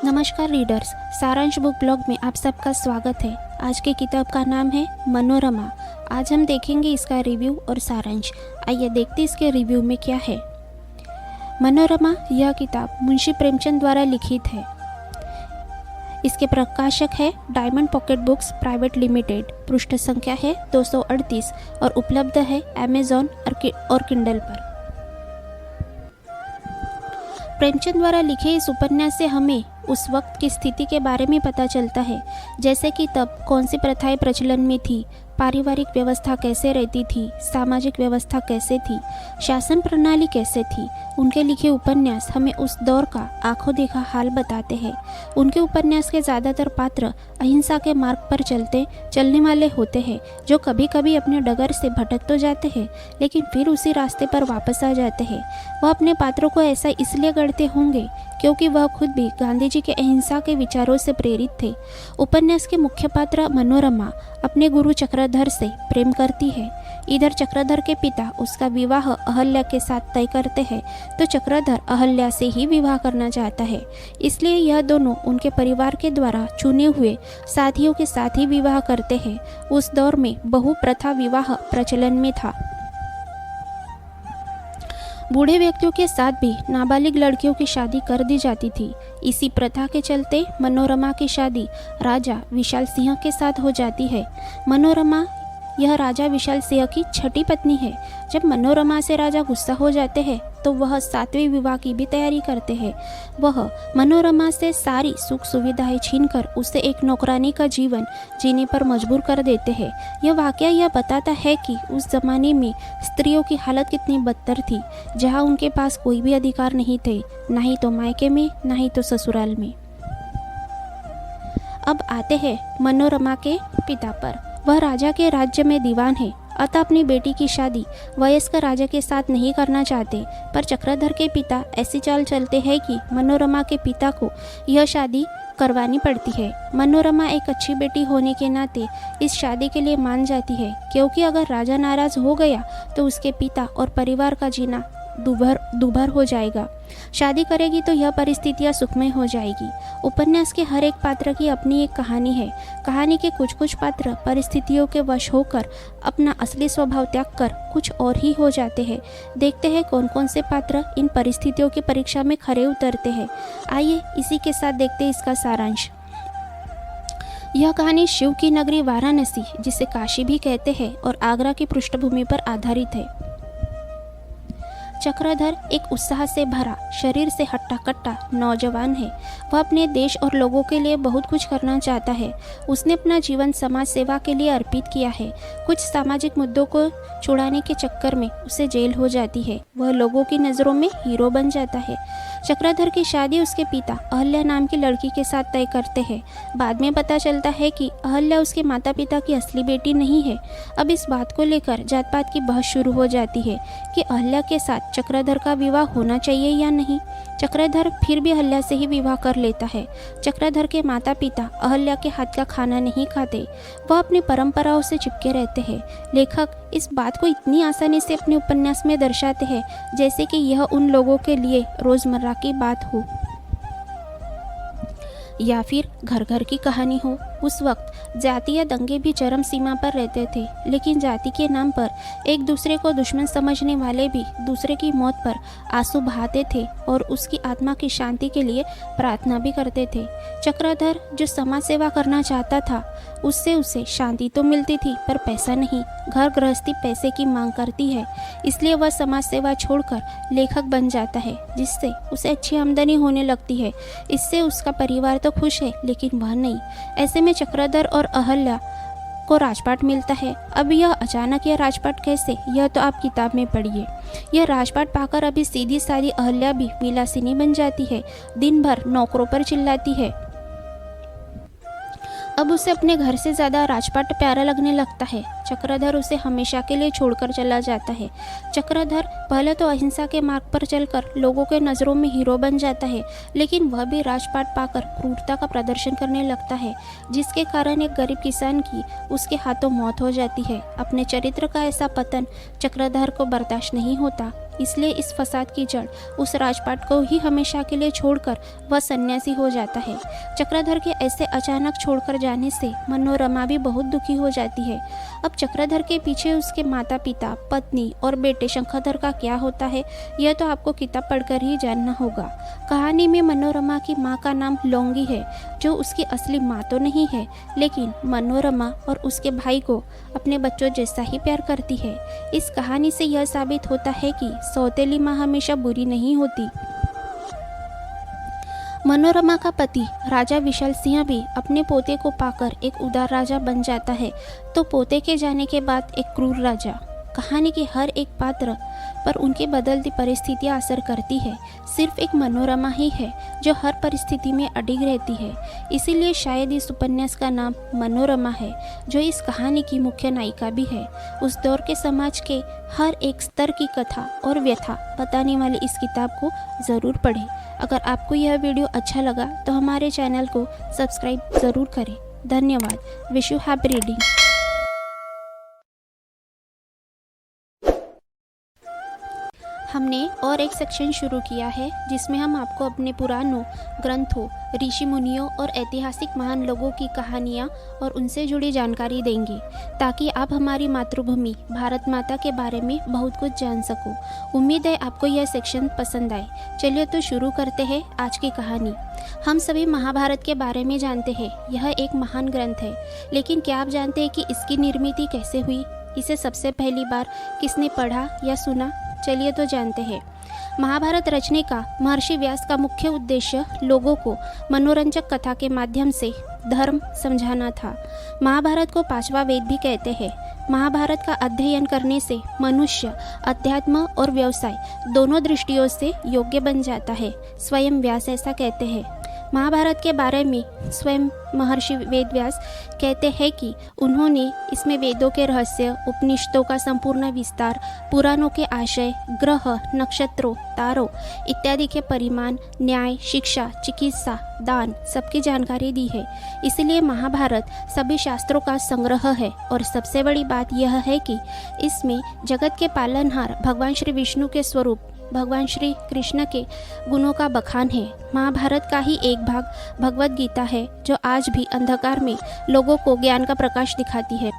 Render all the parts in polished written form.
नमस्कार रीडर्स, सारांश book blog में आप सबका स्वागत है। आज की किताब का नाम है मनोरमा। आज हम देखेंगे इसका रिव्यू और सारांश। आइए देखते इसके रिव्यू में क्या है। मनोरमा यह किताब मुंशी प्रेमचंद द्वारा लिखित है। इसके प्रकाशक है diamond pocket books private limited. पृष्ठ संख्या है 238 और उपलब्ध है अमेज़न और किंडल पर। प्रेमचंद द्वारा लिखे इस उपन्यास से हमें उस वक्त की स्थिति के बारे में पता चलता है, जैसे कि तब कौन सी प्रथाएं प्रचलन में थी, पारिवारिक व्यवस्था कैसे रहती थी, सामाजिक व्यवस्था कैसे थी, शासन प्रणाली कैसे थी। उनके लिखे उपन्यास हमें उस दौर का आंखों देखा हाल बताते हैं। उनके उपन्यास के ज़्यादातर पात्र अहिंसा के मार्ग पर चलने वाले होते हैं, जो कभी कभी अपने डगर से भटक तो जाते हैं, लेकिन फिर उसी रास्ते पर वापस आ जाते हैं। वह अपने पात्रों को ऐसा इसलिए गढ़ते होंगे क्योंकि वह खुद भी गांधी जी के अहिंसा के विचारों से प्रेरित थे। उपन्यास के मुख्य पात्र मनोरमा अपने गुरु चक्रधर से प्रेम करती है। इधर चक्रधर के पिता उसका विवाह अहल्या के साथ तय करते हैं, तो चक्रधर अहल्या से ही विवाह करना चाहता है। इसलिए यह दोनों उनके परिवार के द्वारा चुने हुए साथियों के साथ ही विवाह करते हैं। उस दौर में बहु प्रथा विवाह प्रचलन में था। बूढ़े व्यक्तियों के साथ भी नाबालिग लड़कियों की शादी कर दी जाती थी। इसी प्रथा के चलते मनोरमा की शादी राजा विशाल सिंह के साथ हो जाती है। मनोरमा यह राजा विशाल सिंह की छठी पत्नी है। जब मनोरमा से राजा गुस्सा हो जाते हैं तो वह 7वें विवाह की भी तैयारी करते हैं। वह मनोरमा से सारी सुख सुविधाएं छीनकर उसे एक नौकरानी का जीवन जीने पर मजबूर कर देते हैं। यह वाकया यह बताता है कि उस जमाने में स्त्रियों की हालत कितनी बदतर थी, जहां उनके पास कोई भी अधिकार नहीं थे, ना ही तो मायके में ना ही तो ससुराल में। अब आते हैं मनोरमा के पिता पर। वह राजा के राज्य में दीवान है, अतः अपनी बेटी की शादी वयस्क राजा के साथ नहीं करना चाहते। पर चक्रधर के पिता ऐसी चाल चलते हैं कि मनोरमा के पिता को यह शादी करवानी पड़ती है। मनोरमा एक अच्छी बेटी होने के नाते इस शादी के लिए मान जाती है, क्योंकि अगर राजा नाराज हो गया तो उसके पिता और परिवार का जीना दुभर हो जाएगा। शादी करेगी तो यह परिस्थितियां सुखमय हो जाएगी। उपन्यास के हर एक पात्र की अपनी एक कहानी है। कहानी के कुछ पात्र परिस्थितियों के वश होकर अपना असली स्वभाव त्याग कर कुछ और ही हो जाते हैं। देखते हैं कौन कौन से पात्र इन परिस्थितियों की परीक्षा में खरे उतरते हैं। आइए इसी के साथ देखते हैं इसका सारांश। यह कहानी शिव की नगरी वाराणसी, जिसे काशी भी कहते हैं, और आगरा की पृष्ठभूमि पर आधारित है। चक्रधर एक उत्साह से भरा, शरीर से हट्टा कट्टा नौजवान है। वह अपने देश और लोगों के लिए बहुत कुछ करना चाहता है। उसने अपना जीवन समाज सेवा के लिए अर्पित किया है। कुछ सामाजिक मुद्दों को छुड़ाने के चक्कर में उसे जेल हो जाती है। वह लोगों की नज़रों में हीरो बन जाता है। चक्रधर की शादी उसके पिता अहल्या नाम की लड़की के साथ तय करते हैं। बाद में पता चलता है कि अहल्या उसके माता पिता की असली बेटी नहीं है। अब इस बात को लेकर जात पात की बहस शुरू हो जाती है कि अहल्या के साथ चक्रधर का विवाह होना चाहिए या नहीं। चक्रधर फिर भी अहल्या से ही विवाह कर लेता है। चक्रधर के माता पिता अहल्या के हाथ का खाना नहीं खाते। वह अपनी परंपराओं से चिपके रहते हैं। लेखक इस बात को इतनी आसानी से अपने उपन्यास में दर्शाते हैं जैसे कि यह उन लोगों के लिए रोजमर्रा की बात हो या फिर घर घर की कहानी हो। उस वक्त जातीय दंगे भी चरम सीमा पर रहते थे, लेकिन जाति के नाम पर एक दूसरे को दुश्मन समझने वाले भी दूसरे की मौत पर आंसू बहाते थे और उसकी आत्मा की शांति के लिए प्रार्थना भी करते थे। चक्रधर जो समाज सेवा करना चाहता था, उससे उसे शांति तो मिलती थी, पर पैसा नहीं। घर गृहस्थी पैसे की मांग करती है, इसलिए वह समाज सेवा छोड़कर लेखक बन जाता है, जिससे उसे अच्छी आमदनी होने लगती है। इससे उसका परिवार तो खुश है, लेकिन वह नहीं। ऐसे में चक्रधर और अहल्या को राजपाट मिलता है। अब यह अचानक यह राजपाट कैसे, यह तो आप किताब में पढ़िए। यह राजपाट पाकर अभी सीधी सादी अहल्या भी विलासिनी बन जाती है। दिन भर नौकरों पर चिल्लाती है। अब उसे अपने घर से ज़्यादा राजपाट प्यारा लगने लगता है। चक्रधर उसे हमेशा के लिए छोड़कर चला जाता है। चक्रधर पहले तो अहिंसा के मार्ग पर चलकर लोगों के नज़रों में हीरो बन जाता है, लेकिन वह भी राजपाट पाकर क्रूरता का प्रदर्शन करने लगता है, जिसके कारण एक गरीब किसान की उसके हाथों मौत हो जाती है। अपने चरित्र का ऐसा पतन चक्रधर को बर्दाश्त नहीं होता। इसलिए इस फसाद की जड़ उस राजपाट को ही हमेशा के लिए छोड़कर वह सन्यासी हो जाता है। चक्रधर के ऐसे अचानक छोड़कर जाने से मनोरमा भी बहुत दुखी हो जाती है। अब चक्रधर के पीछे उसके माता पिता, पत्नी और बेटे शंखधर का क्या होता है, यह तो आपको किताब पढ़कर ही जानना होगा। कहानी में मनोरमा की माँ का नाम लौंगी है, जो उसकी असली माँ तो नहीं है, लेकिन मनोरमा और उसके भाई को अपने बच्चों जैसा ही प्यार करती है। इस कहानी से यह साबित होता है कि सौतेली माँ हमेशा बुरी नहीं होती। मनोरमा का पति राजा विशाल सिंह भी अपने पोते को पाकर एक उदार राजा बन जाता है, तो पोते के जाने के बाद एक क्रूर राजा। कहानी के हर एक पात्र पर उनकी बदलती परिस्थितियां असर करती है। सिर्फ एक मनोरमा ही है जो हर परिस्थिति में अडिग रहती है। इसीलिए शायद इस उपन्यास का नाम मनोरमा है, जो इस कहानी की मुख्य नायिका भी है। उस दौर के समाज के हर एक स्तर की कथा और व्यथा बताने वाली इस किताब को ज़रूर पढ़ें। अगर आपको यह वीडियो अच्छा लगा तो हमारे चैनल को सब्सक्राइब ज़रूर करें। धन्यवाद। Wish you happy reading. हमने और एक सेक्शन शुरू किया है जिसमें हम आपको अपने पुराणों, ग्रंथों, ऋषि मुनियों और ऐतिहासिक महान लोगों की कहानियाँ और उनसे जुड़ी जानकारी देंगे, ताकि आप हमारी मातृभूमि भारत माता के बारे में बहुत कुछ जान सको। उम्मीद है आपको यह सेक्शन पसंद आए। चलिए तो शुरू करते हैं आज की कहानी। हम सभी महाभारत के बारे में जानते हैं। यह एक महान ग्रंथ है, लेकिन क्या आप जानते हैं कि इसकी निर्मित कैसे हुई? इसे सबसे पहली बार किसने पढ़ा या सुना? चलिए तो जानते हैं। महाभारत रचने का महर्षि व्यास का मुख्य उद्देश्य लोगों को मनोरंजक कथा के माध्यम से धर्म समझाना था। महाभारत को पांचवा वेद भी कहते हैं। महाभारत का अध्ययन करने से मनुष्य अध्यात्म और व्यवसाय दोनों दृष्टियों से योग्य बन जाता है। स्वयं व्यास ऐसा कहते हैं। महाभारत के बारे में स्वयं महर्षि वेदव्यास कहते हैं कि उन्होंने इसमें वेदों के रहस्य, उपनिषदों का संपूर्ण विस्तार, पुराणों के आशय, ग्रह, नक्षत्रों, तारों इत्यादि के परिमाण, न्याय, शिक्षा, चिकित्सा, दान सबकी जानकारी दी है। इसलिए महाभारत सभी शास्त्रों का संग्रह है। और सबसे बड़ी बात यह है कि इसमें जगत के पालनहार भगवान श्री विष्णु के स्वरूप भगवान श्री कृष्ण के गुणों का बखान है। महाभारत का ही एक भाग भगवद गीता है, जो आज भी अंधकार में लोगों को ज्ञान का प्रकाश दिखाती है।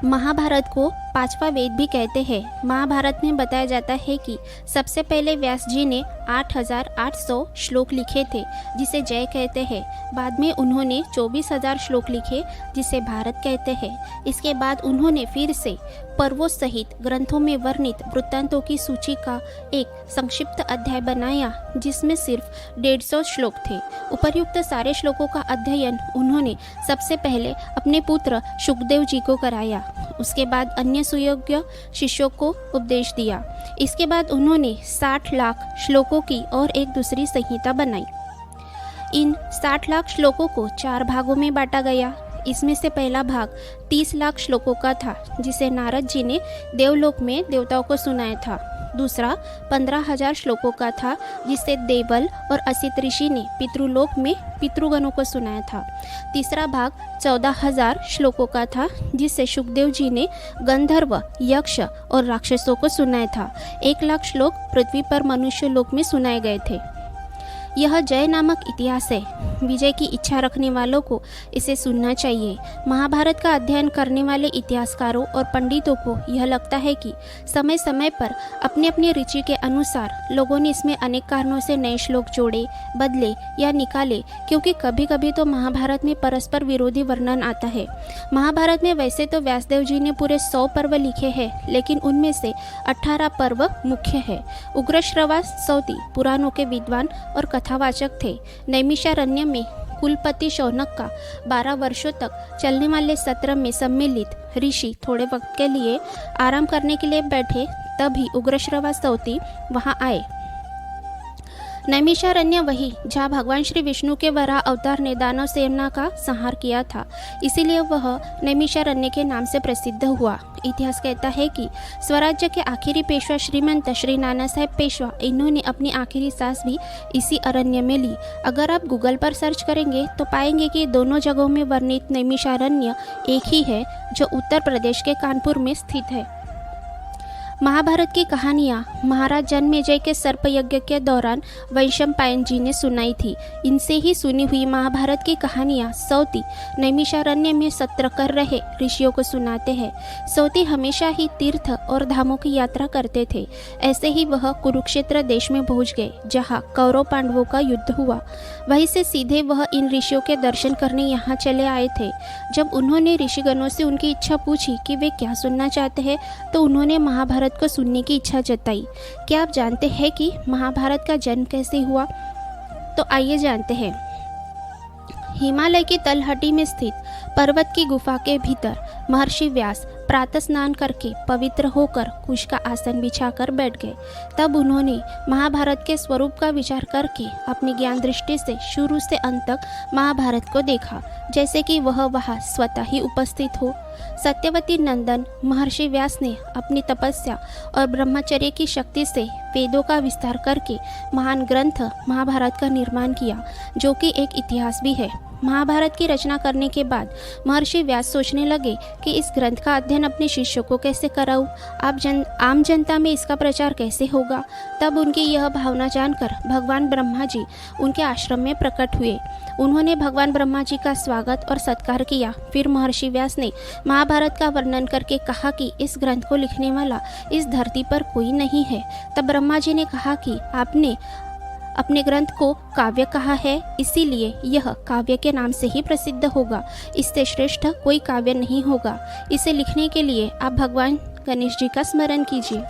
महाभारत को पांचवा वेद भी कहते हैं। महाभारत में बताया जाता है कि सबसे पहले व्यास जी ने 8,800 श्लोक लिखे थे, जिसे जय कहते हैं। बाद में उन्होंने 24,000 श्लोक लिखे, जिसे भारत कहते हैं। इसके बाद उन्होंने फिर से पर्वों सहित ग्रंथों में वर्णित वृत्तांतों की सूची का एक संक्षिप्त अध्याय बनाया, जिसमें सिर्फ 150 श्लोक थे। उपर्युक्त सारे श्लोकों का अध्ययन उन्होंने सबसे पहले अपने पुत्र शुकदेव जी को कराया। उसके बाद अन्य सुयोग्य शिष्यों को उपदेश दिया। इसके बाद उन्होंने 60 लाख श्लोकों की और एक दूसरी संहिता बनाई। इन 60 लाख श्लोकों को 4 भागों में बांटा गया। इसमें से पहला भाग 30 लाख श्लोकों का था, जिसे नारद जी ने देवलोक में देवताओं को सुनाया था। दूसरा 15,000 श्लोकों का था, जिसे देवल और असित ऋषि ने पितृलोक में पितृगणों को सुनाया था। तीसरा भाग 14,000 श्लोकों का था, जिसे शुकदेव जी ने गंधर्व, यक्ष और राक्षसों को सुनाया था। 1 लाख श्लोक पृथ्वी पर मनुष्य लोक में सुनाए गए थे। यह जय नामक इतिहास है। विजय की इच्छा रखने वालों को इसे सुनना चाहिए। महाभारत का अध्ययन करने वाले इतिहासकारों और पंडितों को यह लगता है कि समय समय पर अपनी अपनी रुचि के अनुसार लोगों ने इसमें अनेक कारणों से नए श्लोक जोड़े, बदले या निकाले, क्योंकि कभी कभी तो महाभारत में परस्पर विरोधी वर्णन आता है। महाभारत में वैसे तो व्यासदेव जी ने पूरे 100 पर्व लिखे हैं, लेकिन उनमें से 18 पर्व मुख्य है। उग्रश्रवा सौती पुराणों के विद्वान और कथावाचक थे। नैमिषारण्य में कुलपति शौनक का 12 वर्षों तक चलने वाले सत्र में सम्मिलित ऋषि थोड़े वक्त के लिए आराम करने के लिए बैठे, तभी उग्रश्रवा सौती वहां आए। नैमिषारण्य वही जहाँ भगवान श्री विष्णु के वराह अवतार ने दानव सेना का संहार किया था, इसीलिए वह नैमिषारण्य के नाम से प्रसिद्ध हुआ। इतिहास कहता है कि स्वराज्य के आखिरी पेशवा श्रीमंत श्री नाना साहेब पेशवा, इन्होंने अपनी आखिरी सांस भी इसी अरण्य में ली। अगर आप गूगल पर सर्च करेंगे तो पाएंगे कि दोनों जगहों में वर्णित नैमिषारण्य एक ही है, जो उत्तर प्रदेश के कानपुर में स्थित है। महाभारत की कहानियाँ महाराज जन्मेजय के सर्प यज्ञ के दौरान वैशंपायन जी ने सुनाई थी। इनसे ही सुनी हुई महाभारत की कहानियाँ सौती नैमिषारण्य में सत्र कर रहे ऋषियों को सुनाते हैं। सौती हमेशा ही तीर्थ और धामों की यात्रा करते थे। ऐसे ही वह कुरुक्षेत्र देश में पहुँच गए, जहाँ कौरव पांडवों का युद्ध हुआ। वहीं से सीधे वह इन ऋषियों के दर्शन करने यहाँ चले आए थे। जब उन्होंने ऋषिगणों से उनकी इच्छा पूछी कि वे क्या सुनना चाहते हैं, तो उन्होंने महाभारत को सुनने की इच्छा जताई। क्या आप जानते हैं कि महाभारत का जन्म कैसे हुआ? तो आइए जानते हैं। हिमालय की तलहटी में स्थित पर्वत की गुफा के भीतर महर्षि व्यास प्रातः स्नान करके पवित्र होकर कुश का आसन बिछाकर बैठ गए। तब उन्होंने महाभारत के स्वरूप का विचार करके अपनी ज्ञान दृष्टि से शुरू से अंत तक महाभारत को देखा, जैसे कि वह वहाँ स्वतः ही उपस्थित हो। सत्यवती नंदन महर्षि व्यास ने अपनी तपस्या और ब्रह्मचर्य की शक्ति से वेदों का विस्तार करके महान ग्रंथ महाभारत का निर्माण किया, जो कि एक इतिहास भी है। महाभारत की रचना करने के बाद महर्षि व्यास सोचने लगे कि इस ग्रंथ का अध्ययन अपने शिष्यों को कैसे कराऊं, आम जनता में इसका प्रचार कैसे होगा। तब उनकी यह भावना जानकर भगवान ब्रह्मा जी उनके आश्रम में प्रकट हुए। उन्होंने भगवान ब्रह्मा जी का स्वागत और सत्कार किया। फिर महर्षि व्यास ने महाभारत का वर्णन करके कहा कि इस ग्रंथ को लिखने वाला इस धरती पर कोई नहीं है। तब ब्रह्मा जी ने कहा कि आपने अपने ग्रंथ को काव्य कहा है, इसीलिए यह काव्य के नाम से ही प्रसिद्ध होगा। इससे श्रेष्ठ कोई काव्य नहीं होगा। इसे लिखने के लिए आप भगवान गणेश जी का स्मरण कीजिए।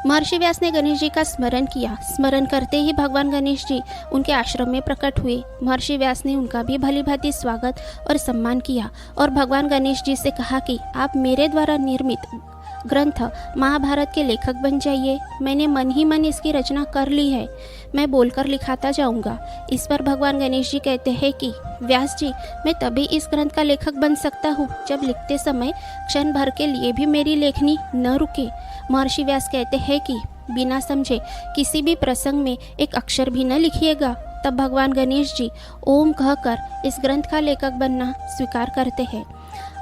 महर्षि व्यास ने गणेश जी का स्मरण किया। स्मरण करते ही भगवान गणेश जी उनके आश्रम में प्रकट हुए। महर्षि व्यास ने उनका भी भली भांति स्वागत और सम्मान किया और भगवान गणेश जी से कहा कि आप मेरे द्वारा निर्मित ग्रंथ महाभारत के लेखक बन जाइए। मैंने मन ही मन इसकी रचना कर ली है, मैं बोलकर लिखाता जाऊंगा। इस पर भगवान गणेश जी कहते हैं कि व्यास जी, मैं तभी इस ग्रंथ का लेखक बन सकता हूँ जब लिखते समय क्षण भर के लिए भी मेरी लेखनी न रुके। महर्षि व्यास कहते हैं कि बिना समझे किसी भी प्रसंग में एक अक्षर भी न लिखिएगा। तब भगवान गणेश जी ओम कहकर इस ग्रंथ का लेखक बनना स्वीकार करते हैं।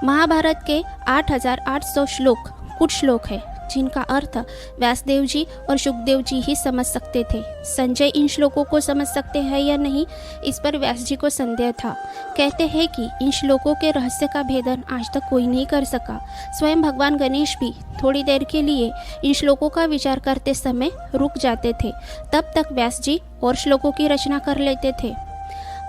महाभारत के 8800 श्लोक कुछ श्लोक है, जिनका अर्थ व्यासदेव जी और शुकदेव जी ही समझ सकते थे। संजय इन श्लोकों को समझ सकते हैं या नहीं, इस पर व्यास जी को संदेह था। कहते हैं कि इन श्लोकों के रहस्य का भेदन आज तक कोई नहीं कर सका। स्वयं भगवान गणेश भी थोड़ी देर के लिए इन श्लोकों का विचार करते समय रुक जाते थे। तब तक व्यास जी और श्लोकों की रचना कर लेते थे।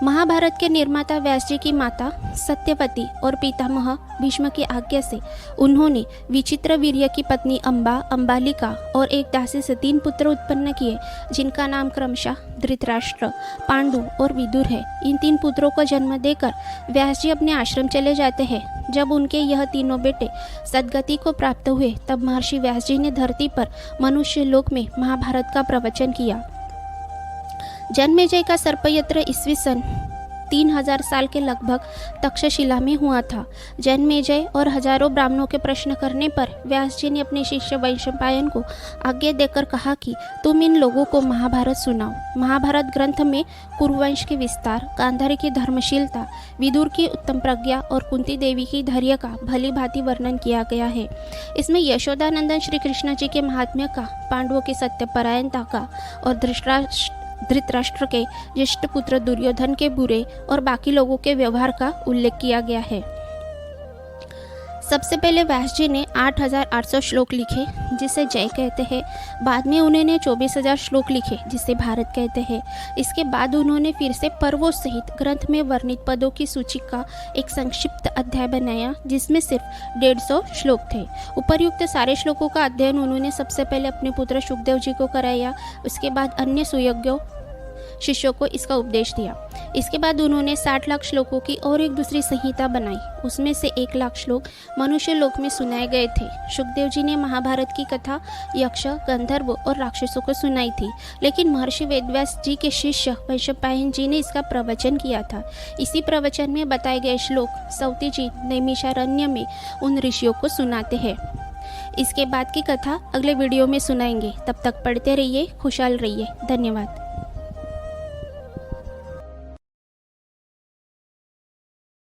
महाभारत के निर्माता व्यास जी की माता सत्यवती और पितामह भीष्म की आज्ञा से उन्होंने विचित्र वीर्य की पत्नी अम्बा, अम्बालिका और एक दासी से 3 पुत्र उत्पन्न किए, जिनका नाम क्रमशः धृतराष्ट्र, पांडु और विदुर है। इन 3 पुत्रों को जन्म देकर व्यास जी अपने आश्रम चले जाते हैं। जब उनके यह तीनों बेटे सद्गति को प्राप्त हुए, तब महर्षि व्यास जी ने धरती पर मनुष्य लोक में महाभारत का प्रवचन किया। जन्मेजय का सर्पयत्र ईस्वी सन 3000 साल के लगभग तक्षशिला में हुआ था। जन्मेजय और हजारों ब्राह्मणों के प्रश्न करने पर व्यास जी ने अपने शिष्य वैशंपायन को आज्ञा देकर कहा कि तुम इन लोगों को महाभारत सुनाओ। महाभारत ग्रंथ में कुरुवंश के विस्तार, गांधारी की धर्मशीलता, विदुर की उत्तम प्रज्ञा और कुंती देवी की धैर्य का भली भांति वर्णन किया गया है। इसमें यशोदानंदन श्री कृष्ण जी के महात्म्य का, पांडवों की सत्यपरायणता का और धृतराष्ट्र के ज्येष्ठ पुत्र दुर्योधन के बुरे और बाकी लोगों के व्यवहार का उल्लेख किया गया है। सबसे पहले व्यास जी ने 8800 श्लोक लिखे, जिसे जय कहते हैं। बाद में उन्होंने 24000 श्लोक लिखे, जिसे भारत कहते हैं। इसके बाद उन्होंने फिर से पर्वों सहित ग्रंथ में वर्णित पदों की सूची का एक संक्षिप्त अध्याय बनाया, जिसमें सिर्फ 150 श्लोक थे। उपर्युक्त सारे श्लोकों का अध्ययन उन्होंने सबसे पहले अपने पुत्र शुकदेव जी को कराया। उसके बाद अन्य सुयोग्यों शिष्यों को इसका उपदेश दिया। इसके बाद उन्होंने 60 लाख श्लोकों की और एक दूसरी संहिता बनाई। उसमें से 1 लाख श्लोक मनुष्य लोक में सुनाए गए थे। शुकदेव जी ने महाभारत की कथा यक्ष, गंधर्व और राक्षसों को सुनाई थी, लेकिन महर्षि वेदव्यास जी के शिष्य वैशंपायन जी ने इसका प्रवचन किया था। इसी प्रवचन में बताए गए श्लोक सौती जी नैमिषारण्य में उन ऋषियों को सुनाते हैं। इसके बाद की कथा अगले वीडियो में सुनाएंगे। तब तक पढ़ते रहिए, खुशहाल रहिए। धन्यवाद।